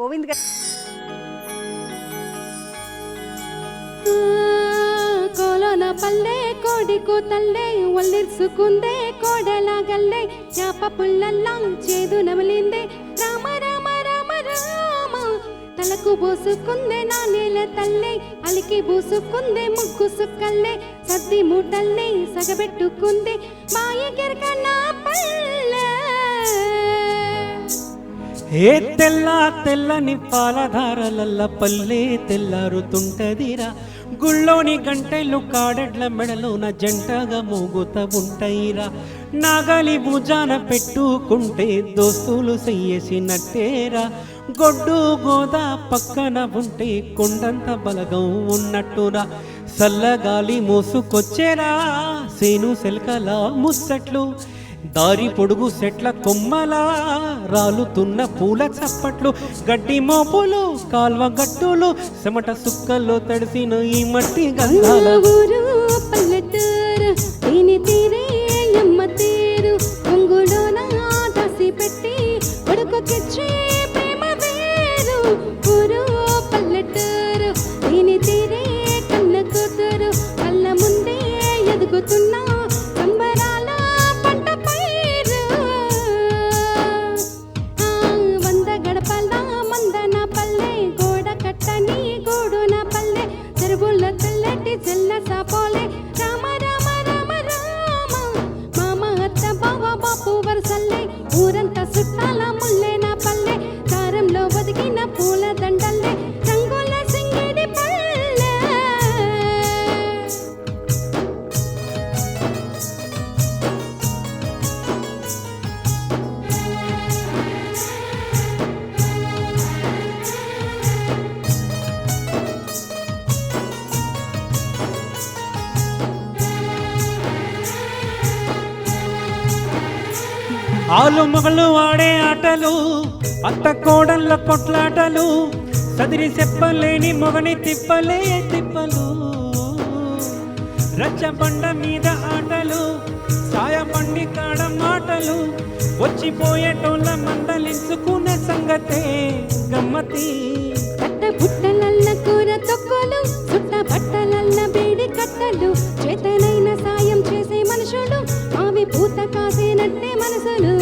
గోవింద్ గారు. కోలోన పల్లె కోడి కూతల్లే ఒల్లిర్సుకుందే కోడలాగల్లే చాప పుల్లల్లా చేదు నమలిందే రామ రామ రామ రామ తలకు బోసుకుందే నా నేల తల్లే అలికి బూసుకుందే ముగ్గు సుక్కల్లే సద్ది మూటల్లే సగబెట్టుకుందే బాయి కెరక నా పల్లె. ఏ తెల్ల తెల్లని పాలధారలల్ల పల్లె తెల్లారుతుంటదిరా, గుళ్ళోని గంటెలు కాడెడ్ల మెడలోన జంటగా మోగుత ఉంటాయిరా, నాగలి భుజాన పెట్టుకుంటే దోస్తులు చెయ్యేసినట్టేరా, గొడ్డు గోదా పక్కన ఉంటే కొండంత బలగం ఉన్నట్టురా, సల్లగాలి మోసుకొచ్చేరా సేను సెల్కల ముచ్చట్లు, దారి పొడుగు సెట్ల కొమ్మలా రాలుతున్న పూల చప్పట్లు, గడ్డి మోపులు కాల్వ గట్టులు చెమట సుక్కల్లో తడిసిన ఈ మట్టి గంధాల ఊరు పల్లెటూరు దీని తీరే అమ్మ తీరు పొంగులోన దాసి పెట్టి కొడుకుకిచ్చే ప్రేమ వేరు. ఊరు పల్లెటూరు దీని తీరే కన్న కూతురు కళ్ళ ముందే ఎదుగుతున్న సంబరాల పంట పైరు. వంద గడపల మందన పల్లె గోడ కట్టని గూడున పల్లె చెరువుల తెల్లటి చెల్ల సాపోలే రామ రామ రామ రామ మామ అత్త బావ బాపు వరసల్లే ఊరంతా సుట్టాల ముల్లేన పల్లె దారంలో ఒదిగిన పూల దండల్లే రంగుల సింగిడి పల్లె. ఆలు మొగలు ఆడే ఆటలు అత్త కోడళ్ళ కొట్లాటలు, సదిరి చెప్పలేని మొగని తిప్పలే తిప్పలు, రచ్చబండ మీద ఆటలు సాయబండి కాడ మాటలు, వచ్చిపోయేటోళ్ళ మందలించుకునే సంగతే గమ్మతి. కట్ట బుట్టలల్ల కూర తొక్కలు చుట్ట బట్టలల్ల బేడి కట్టలు, చేతనైన సాయం చేసే మనుషులు మావి పూత కాసేనట్టే మనసులు.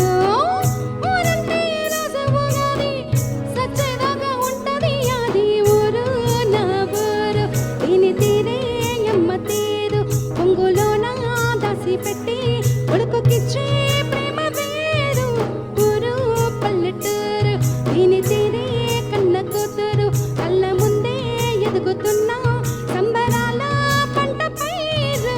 ఊరంటే రాజు ఊరాది, సచ్చేదాకా ఉంటది అది ఊరు నా ఊరు దీని తీరే అమ్మ తీరు పొంగులోన దాసి పెట్టి కొడుకుకిచ్చే ప్రేమ వేరు. ఊరు పల్లెటూరు దీని తీరే కన్న కూతురు కళ్ళ ముందే ఎదుగుతున్న సంబరాల పంట పైరు.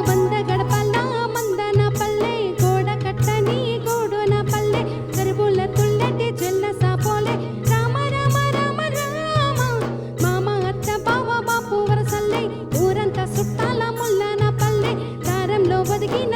వంద గడపల మందన పల్లె గోడ కట్టని గూడున పల్లె చెరువుల తుల్లటి చెల్ల సాపోలే రామ రామ రామ రామ మామ అత్త బావ బాపు వరసల్లే ఊరంతా సుట్టాల ముల్లన పల్లె దారంలో ఒదిగిన